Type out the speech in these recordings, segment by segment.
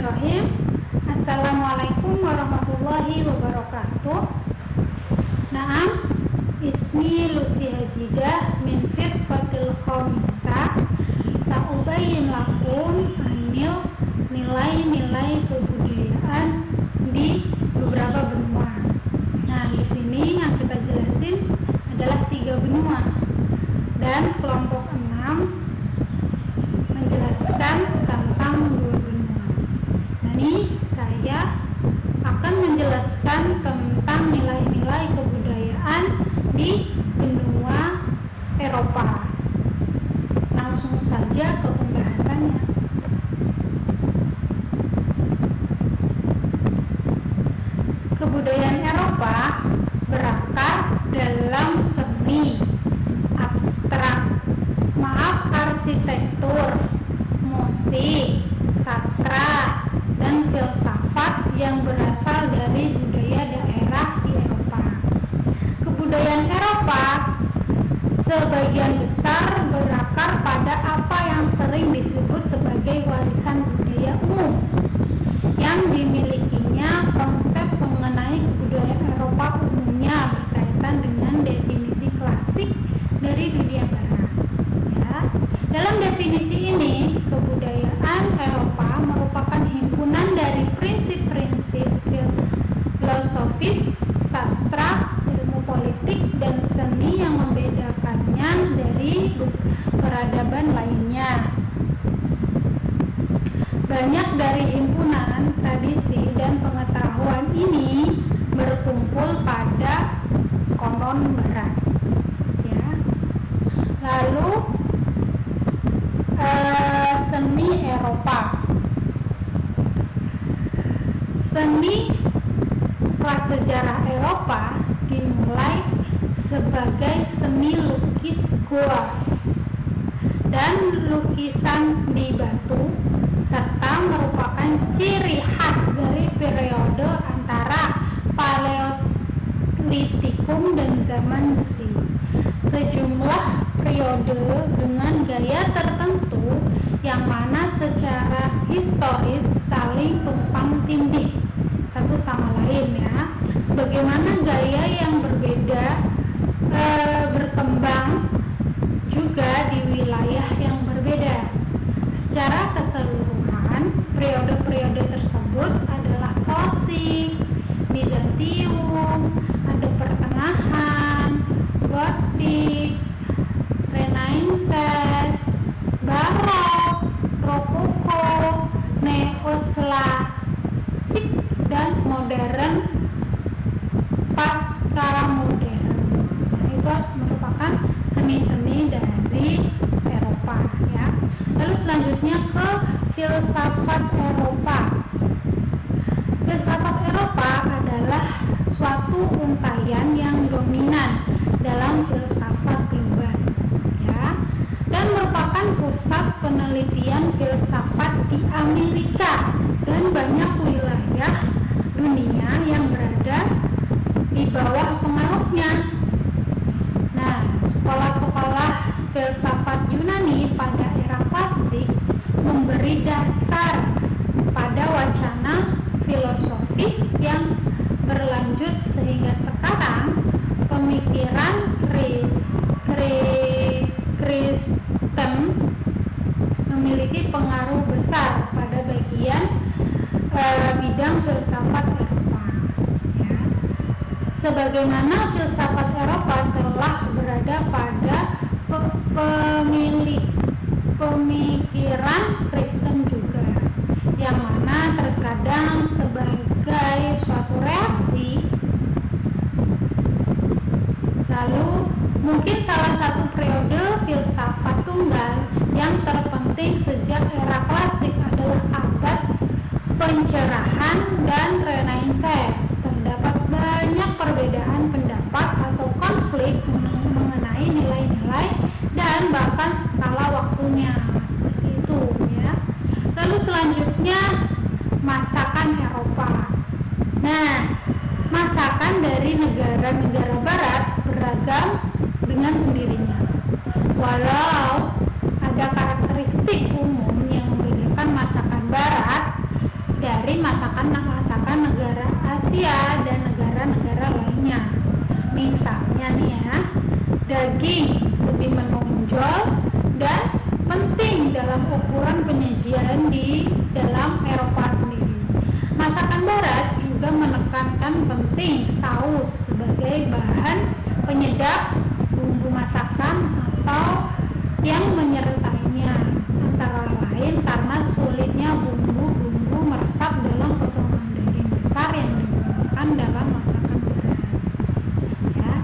Bismillahirrahmanirrahim. Assalamualaikum warahmatullahi wabarakatuh. Naam, ismi Lucy Hajidah min firqatil khamisah. Sa'ubayyin lakum anil nilai-nilai kebudayaan di beberapa benua. Nah, di sini yang kita jelasin adalah 3 benua. Dan kelompok 6 menjelaskan tentang 2 benua. Nah, ini saya akan menjelaskan tentang nilai-nilai kebudayaan di benua Eropa. Langsung saja ke pembahasannya. Kebudayaan Eropa berakar dalam seni, arsitektur, musik, sastra, dan filsafat yang berasal dari budaya daerah di Eropa. Kebudayaan Eropa sebagian besar berakar pada apa yang sering disebut sebagai warisan budaya umum, yang dimilikinya konsep mengenai kebudayaan Eropa umumnya berkaitan dengan definisi klasik dari dunia barat. Dalam definisi ini, kebudayaan Eropa merupakan himpunan dari prinsip-prinsip filosofis, sastra, ilmu politik, dan seni yang membedakannya dari peradaban lainnya. Banyak dari himpunan, tradisi, dan pengetahuan ini berkumpul pada konon barat. Lalu seni Eropa. Seni prasejarah Eropa dimulai sebagai seni lukis gua dan lukisan di batu, serta merupakan ciri khas dari periode antara Paleolitikum dan zaman besi. Sejumlah periode dengan gaya tertentu yang mana secara historis saling tumpang tindih satu sama lain, ya. Sebagaimana gaya yang berbeda berkembang juga di wilayah yang berbeda. Secara keseluruhan, periode-periode tersebut adalah klasik, Bizantium, ada pertengahan, Gotik, Renaissance, Barok, Rokoko, Neoklasik, dan modern pasca modern. Nah, itu merupakan seni-seni dari Eropa, ya. Lalu selanjutnya ke filsafat Eropa. Filsafat Eropa adalah suatu untayan yang dominan dalam filsafat global, ya, dan merupakan pusat penelitian filsafat di Amerika dan banyak wilayah dunia yang berada di bawah pengaruhnya. Nah, sekolah-sekolah filsafat Yunani pada era klasik memberi dasar pada wacana filosofis yang berlanjut sehingga sekarang pemikiran Kristen memiliki pengaruh besar pada bagian bidang filsafat Eropa, ya. Sebagaimana filsafat Eropa telah berada pada pemikiran Kristen juga, yang mana terkadang sebagai suatu reaksi. Lalu mungkin salah satu periode filsafat tunggal yang terpenting sejak era klasik adalah abad pencerahan dan Renaissance. Terdapat banyak perbedaan pendapat atau konflik mengenai nilai-nilai dan bahkan skala waktunya, seperti itu, ya. Lalu selanjutnya masakan Eropa. Nah, masakan dari negara-negara barat beragam dengan sendirinya. Walau ada karakteristik umum yang membedakan masakan barat dari masakan-masakan negara Asia dan negara-negara lainnya. Misalnya nih ya, daging lebih menonjol dan penting dalam ukuran penyajian di dalam Eropa sendiri. Masakan Barat juga menekankan penting saus sebagai bahan penyedap bumbu masakan atau yang menyertainya, antara lain karena sulitnya bumbu-bumbu meresap dalam potongan daging besar yang digunakan dalam masakan Barat. Ya.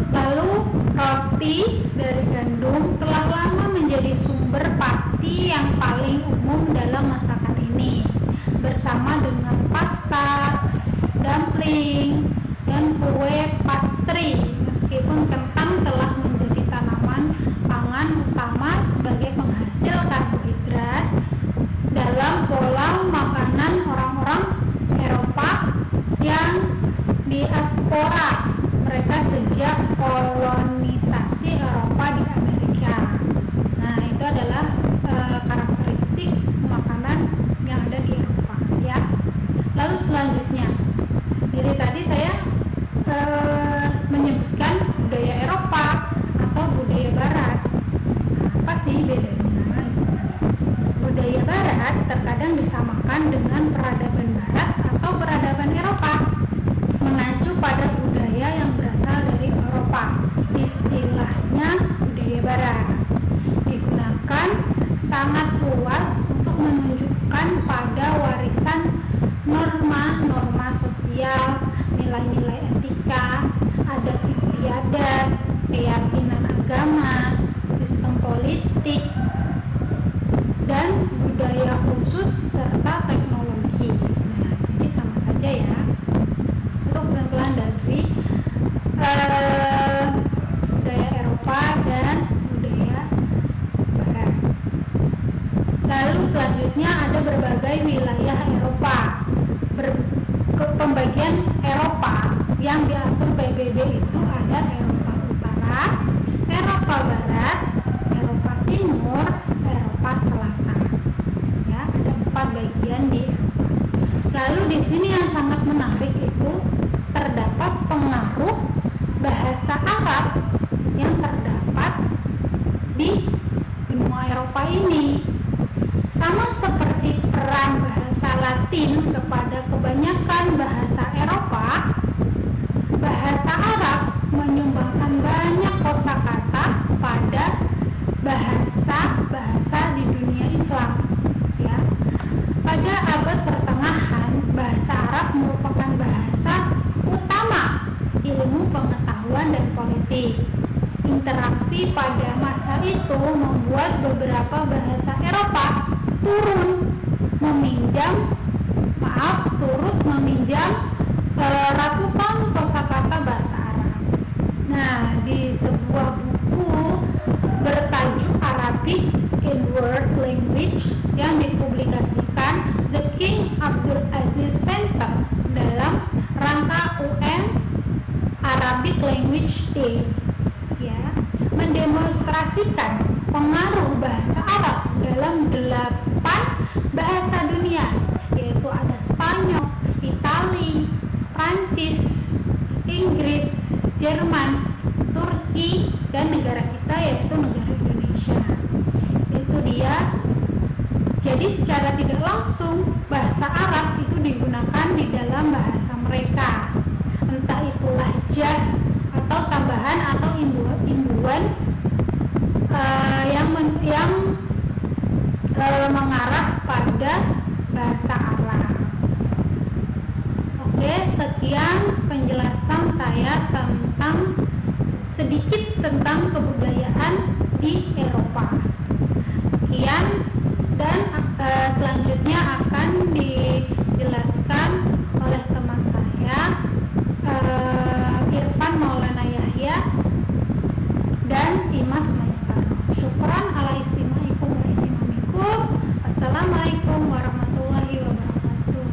Lalu roti dari gandum telah lama menjadi sumber pati yang paling umum dalam masakan ini, bersama dengan pasta, dumpling, dan kue pastry. Meskipun kentang telah menjadi tanaman pangan utama sebagai penghasil karbohidrat dalam pola makanan orang-orang Eropa yang diaspora mereka sejak kolonisasi Eropa di Amerika. Nah, itu adalah karakteristik makanan yang ada di Eropa, ya. Lalu selanjutnya, dari tadi saya menyebutkan budaya Eropa atau budaya Barat. Nah, apa sih bedanya? Budaya Barat terkadang disamakan dengan peradaban Barat atau peradaban Eropa, mengacu pada budaya yang berasal dari Eropa. Istilahnya budaya Barat digunakan sangat luas untuk menunjukkan pada warisan norma-norma sosial, nilai-nilai etika, adat istiadat, keyakinan agama, sistem politik, dan budaya khusus serta teknologi. Nah, jadi sama saja ya. Untuk kesimpulan dari budaya Eropa dan budaya Barat. Lalu selanjutnya ada berbagai wilayah Eropa. Pembagian Eropa yang diatur PBB itu ada Eropa Utara, Eropa Barat, Eropa Timur, Eropa Selatan. Ya, ada 4 bagian di Eropa. Lalu di sini yang sangat menarik itu terdapat pengaruh bahasa Arab yang terdapat di benua Eropa ini. Sama seperti peran bahasa Latin kepada kebanyakan bahasa Eropa, bahasa Arab menyumbangkan banyak kosakata pada bahasa-bahasa di dunia Islam. Ya. Pada abad pertengahan, bahasa Arab merupakan bahasa utama ilmu pengetahuan dan politik. Interaksi pada masa itu membuat beberapa bahasa Eropa turut meminjam ratusan kosakata bahasa Arab. Nah, di sebuah buku bertajuk Arabic in World Language yang dipublikasikan The King Abdul Aziz Center dalam rangka UN Arabic Language Day, ya, mendemonstrasikan pengaruh bahasa Arab dalam 8 bahasa dunia, yaitu ada Spanyol, Itali, Prancis, Inggris, Jerman, Turki, dan negara kita yaitu negara Indonesia. Itu dia. Jadi secara tidak langsung bahasa Arab itu digunakan di dalam bahasa mereka, entah itu lahjah atau tambahan atau imbuhan yang mengarah pada bahasa Arab. Oke, sekian penjelasan saya sedikit tentang kebudayaan di Eropa. Sekian, dan selanjutnya akan dijelaskan oleh teman saya Irfan Maulana Yahya dan Imas Maisar. Syukran ala istimaikum wa ihtimamikum. Assalamualaikum warahmatullahi wabarakatuh.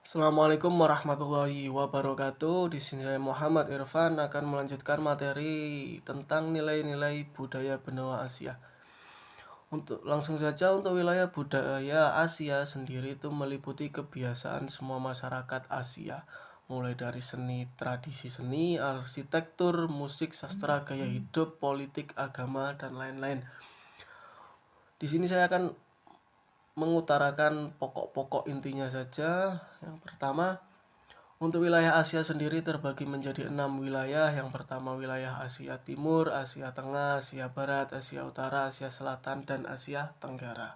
Assalamualaikum warahmatullahi wabarakatuh. Di sini saya Muhammad Irfan akan melanjutkan materi tentang nilai-nilai budaya benua Asia. Langsung saja untuk wilayah budaya Asia sendiri itu meliputi kebiasaan semua masyarakat Asia, mulai dari seni, tradisi seni, arsitektur, musik, sastra, gaya hidup, politik, agama, dan lain-lain. Di sini saya akan mengutarakan pokok-pokok intinya saja. Yang pertama, untuk wilayah Asia sendiri terbagi menjadi 6 wilayah. Yang pertama wilayah Asia Timur, Asia Tengah, Asia Barat, Asia Utara, Asia Selatan, dan Asia Tenggara.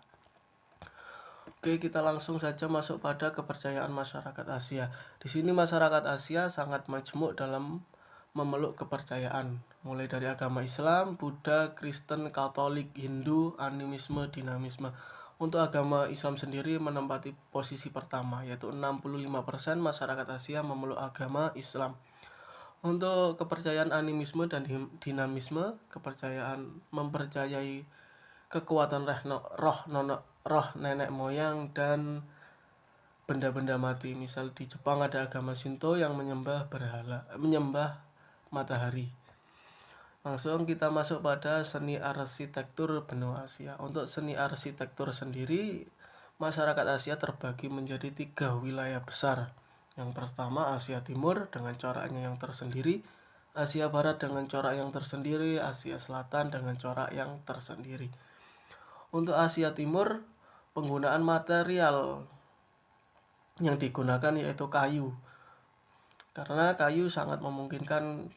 Oke, kita langsung saja masuk pada kepercayaan masyarakat Asia. Di sini masyarakat Asia sangat majemuk dalam memeluk kepercayaan, mulai dari agama Islam, Buddha, Kristen, Katolik, Hindu, animisme, dinamisme. Untuk agama Islam sendiri menempati posisi pertama, yaitu 65% masyarakat Asia memeluk agama Islam. Untuk kepercayaan animisme dan dinamisme, kepercayaan mempercayai kekuatan roh nenek moyang dan benda-benda mati. Misal di Jepang ada agama Shinto yang menyembah matahari. Langsung kita masuk pada seni arsitektur benua Asia. Untuk seni arsitektur sendiri, masyarakat Asia terbagi menjadi 3 wilayah besar. Yang pertama Asia Timur dengan coraknya yang tersendiri, Asia Barat dengan corak yang tersendiri, Asia Selatan dengan corak yang tersendiri. Untuk Asia Timur, penggunaan material yang digunakan yaitu kayu. Karena kayu sangat memungkinkan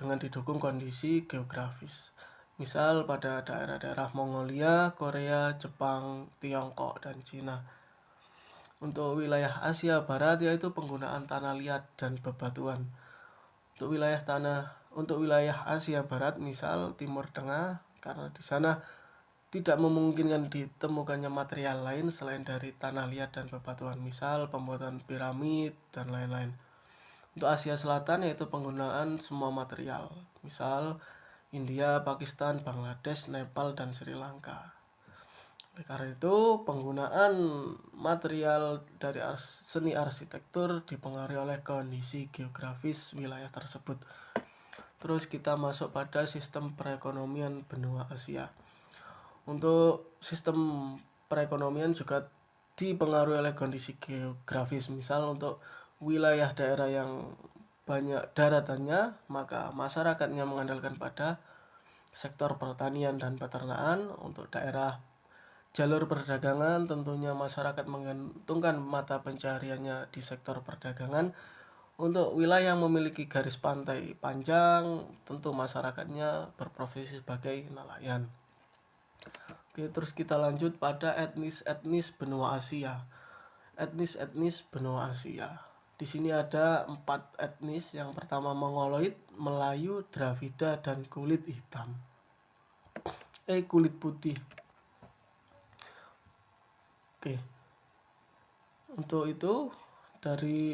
dengan didukung kondisi geografis. Misal pada daerah-daerah Mongolia, Korea, Jepang, Tiongkok, dan Cina. Untuk wilayah Asia Barat yaitu penggunaan tanah liat dan bebatuan. Untuk wilayah Asia Barat misal Timur Tengah, karena di sana tidak memungkinkan ditemukannya material lain selain dari tanah liat dan bebatuan, misal pembuatan piramid dan lain-lain. Untuk Asia Selatan yaitu penggunaan semua material, misal India, Pakistan, Bangladesh, Nepal, dan Sri Lanka. Oleh karena itu, penggunaan material dari seni arsitektur dipengaruhi oleh kondisi geografis wilayah tersebut. Terus kita masuk pada sistem perekonomian benua Asia. Untuk sistem perekonomian juga dipengaruhi oleh kondisi geografis. Misal untuk wilayah daerah yang banyak daratannya, maka masyarakatnya mengandalkan pada sektor pertanian dan peternakan. Untuk daerah jalur perdagangan, tentunya masyarakat menggantungkan mata pencahariannya di sektor perdagangan. Untuk wilayah yang memiliki garis pantai panjang, tentu masyarakatnya berprofesi sebagai nelayan. Oke, terus kita lanjut pada etnis benua Asia. Etnis benua Asia. Di sini ada 4 etnis. Yang pertama Mongoloid, Melayu, Dravida, dan kulit putih. Oke. Untuk itu dari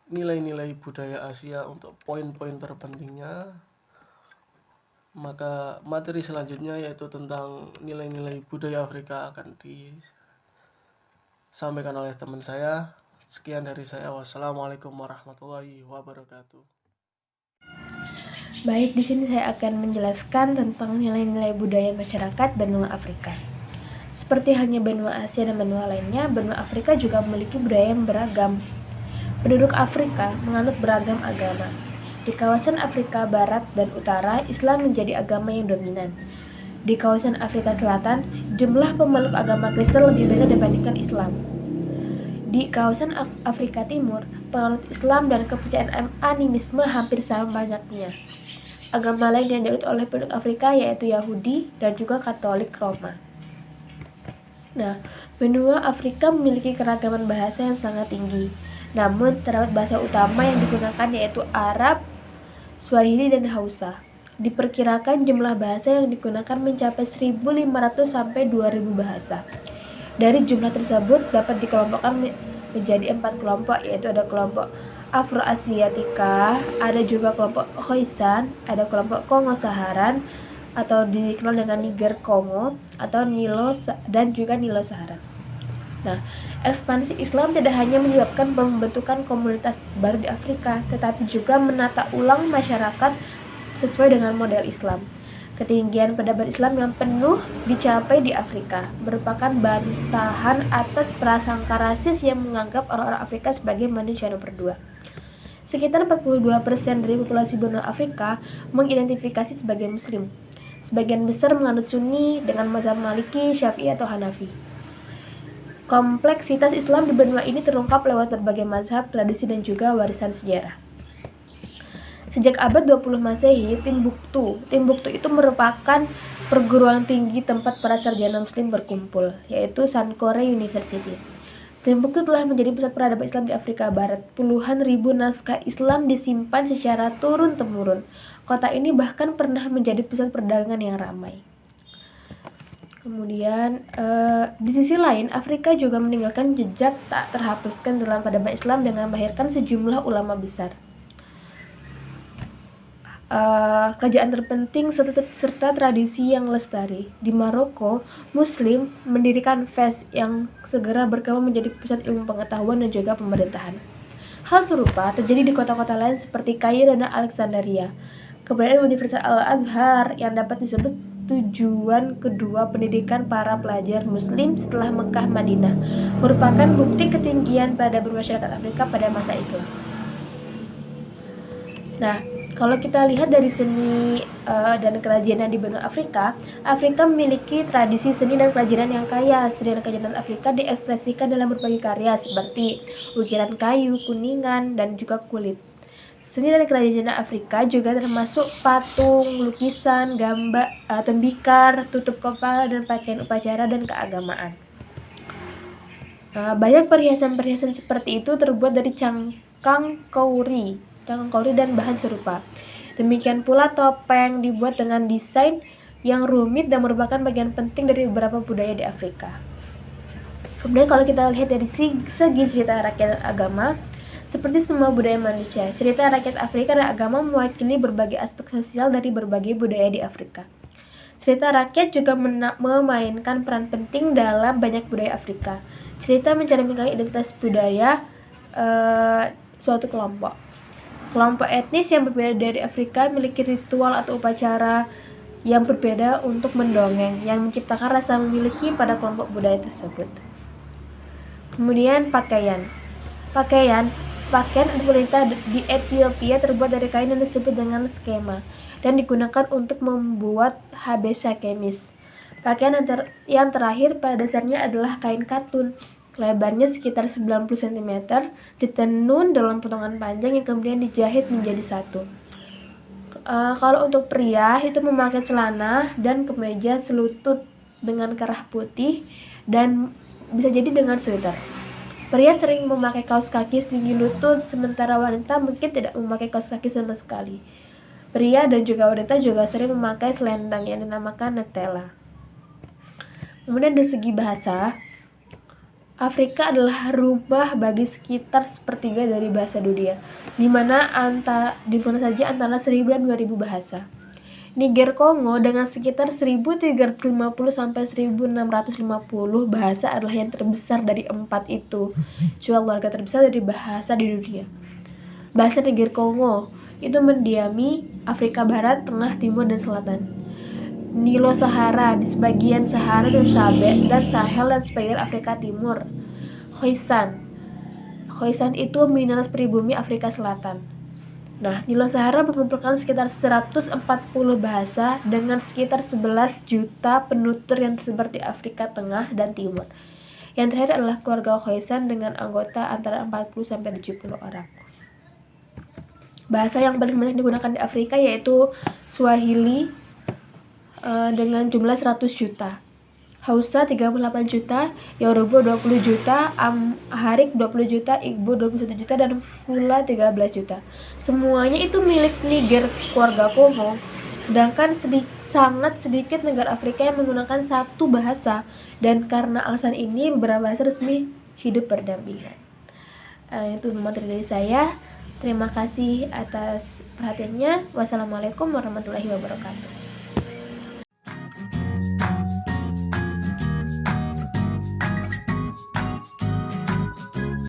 nilai-nilai budaya Asia untuk poin-poin terpentingnya, maka materi selanjutnya yaitu tentang nilai-nilai budaya Afrika akan disampaikan oleh teman saya. Sekian dari saya. Wassalamualaikum warahmatullahi wabarakatuh. Baik, di sini saya akan menjelaskan tentang nilai-nilai budaya masyarakat benua Afrika. Seperti halnya benua Asia dan benua lainnya, benua Afrika juga memiliki budaya yang beragam. Penduduk Afrika menganut beragam agama. Di kawasan Afrika Barat dan Utara, Islam menjadi agama yang dominan. Di kawasan Afrika Selatan, jumlah pemeluk agama Kristen lebih banyak dibandingkan Islam. Di kawasan Afrika Timur, penganut Islam dan kepercayaan animisme hampir sama banyaknya. Agama lain yang dianut oleh penduduk Afrika yaitu Yahudi dan juga Katolik Roma. Nah, benua Afrika memiliki keragaman bahasa yang sangat tinggi. Namun, terdapat bahasa utama yang digunakan yaitu Arab, Swahili, dan Hausa. Diperkirakan jumlah bahasa yang digunakan mencapai 1.500 sampai 2.000 bahasa. Dari jumlah tersebut dapat dikelompokkan menjadi 4 kelompok, yaitu ada kelompok Afroasiatika, ada juga kelompok Khoisan, ada kelompok Kongo-Saharan atau dikenal dengan Niger Kongo atau Nilo dan juga Nilo-Saharan. Nah, ekspansi Islam tidak hanya menyebabkan pembentukan komunitas baru di Afrika, tetapi juga menata ulang masyarakat sesuai dengan model Islam. Ketinggian peradaban Islam yang penuh dicapai di Afrika merupakan bantahan atas prasangka rasis yang menganggap orang-orang Afrika sebagai manusia nomor 2. Sekitar 42% dari populasi benua Afrika mengidentifikasi sebagai Muslim. Sebagian besar menganut Sunni dengan mazhab Maliki, Syafi'i atau Hanafi. Kompleksitas Islam di benua ini terungkap lewat berbagai mazhab, tradisi dan juga warisan sejarah. Sejak abad 20 Masehi, Timbuktu itu merupakan perguruan tinggi tempat para sarjana muslim berkumpul, yaitu Sankore University. Timbuktu telah menjadi pusat peradaban Islam di Afrika Barat. Puluhan ribu naskah Islam disimpan secara turun-temurun. Kota ini bahkan pernah menjadi pusat perdagangan yang ramai. Kemudian, di sisi lain, Afrika juga meninggalkan jejak tak terhapuskan dalam peradaban Islam dengan melahirkan sejumlah ulama besar. Kerajaan terpenting serta tradisi yang lestari. Di Maroko, Muslim mendirikan Fez yang segera berkembang menjadi pusat ilmu pengetahuan dan juga pemerintahan. Hal serupa terjadi di kota-kota lain seperti Kairo dan Alexandria. Keberadaan Universitas Al-Azhar yang dapat disebut tujuan kedua pendidikan para pelajar Muslim setelah Mekah Madinah merupakan bukti ketinggian peradaban masyarakat Afrika pada masa Islam. Nah, kalau kita lihat dari seni dan kerajinan di benua Afrika, Afrika memiliki tradisi seni dan kerajinan yang kaya. Seni dan kerajinan Afrika diekspresikan dalam berbagai karya seperti ukiran kayu, kuningan, dan juga kulit. Seni dan kerajinan Afrika juga termasuk patung, lukisan, gambar, tembikar, tutup kepala, dan pakaian upacara dan keagamaan. Banyak perhiasan-perhiasan seperti itu terbuat dari cangkang kauri dan bahan serupa. Demikian pula topeng dibuat dengan desain yang rumit dan merupakan bagian penting dari beberapa budaya di Afrika. Kemudian kalau kita lihat dari segi cerita rakyat dan agama, seperti semua budaya manusia, cerita rakyat Afrika dan agama mewakili berbagai aspek sosial dari berbagai budaya di Afrika. Cerita rakyat juga memainkan peran penting dalam banyak budaya Afrika. Cerita mencerminkan identitas budaya suatu kelompok. Kelompok etnis yang berbeda dari Afrika memiliki ritual atau upacara yang berbeda untuk mendongeng, yang menciptakan rasa memiliki pada kelompok budaya tersebut. Kemudian pakaian wanita di Ethiopia terbuat dari kain yang disebut dengan skema dan digunakan untuk membuat habesha kemis. Pakaian yang terakhir pada dasarnya adalah kain katun. Lebarnya sekitar 90 cm, ditenun dalam potongan panjang yang kemudian dijahit menjadi satu. Kalau untuk pria itu memakai celana dan kemeja selutut dengan kerah putih dan bisa jadi dengan sweater. Pria sering memakai kaos kaki setinggi lutut, sementara wanita mungkin tidak memakai kaos kaki sama sekali. Pria dan juga wanita juga sering memakai selendang yang dinamakan netela. Kemudian dari segi bahasa, Afrika adalah rumah bagi sekitar sepertiga dari bahasa dunia, di mana saja antara 1000 dan 2000 bahasa. Niger Kongo dengan sekitar 1350 sampai 1650 bahasa adalah yang terbesar dari 4 itu. Jumlah warga terbesar dari bahasa di dunia. Bahasa Niger Kongo itu mendiami Afrika Barat, Tengah, Timur, dan Selatan. Nilo Sahara di sebagian Sahara dan Sahel dan sebagian Afrika Timur. Khoisan itu minoritas pribumi Afrika Selatan. Nah, Nilo Sahara mengumpulkan sekitar 140 bahasa dengan sekitar 11 juta penutur yang tersebar di Afrika Tengah dan Timur. Yang terakhir adalah keluarga Khoisan dengan anggota antara 40 sampai 70 orang. Bahasa yang paling banyak digunakan di Afrika yaitu Swahili dengan jumlah 100 juta, Hausa 38 juta, Yoruba 20 juta, Amharic 20 juta, Igbo 21 juta, dan Fula 13 juta. Semuanya itu milik Niger, keluarga Kongo. Sedangkan sangat sedikit negara Afrika yang menggunakan satu bahasa, dan karena alasan ini beberapa bahasa resmi hidup berdampingan. Itu materi dari saya. Terima kasih atas perhatiannya. Wassalamualaikum warahmatullahi wabarakatuh.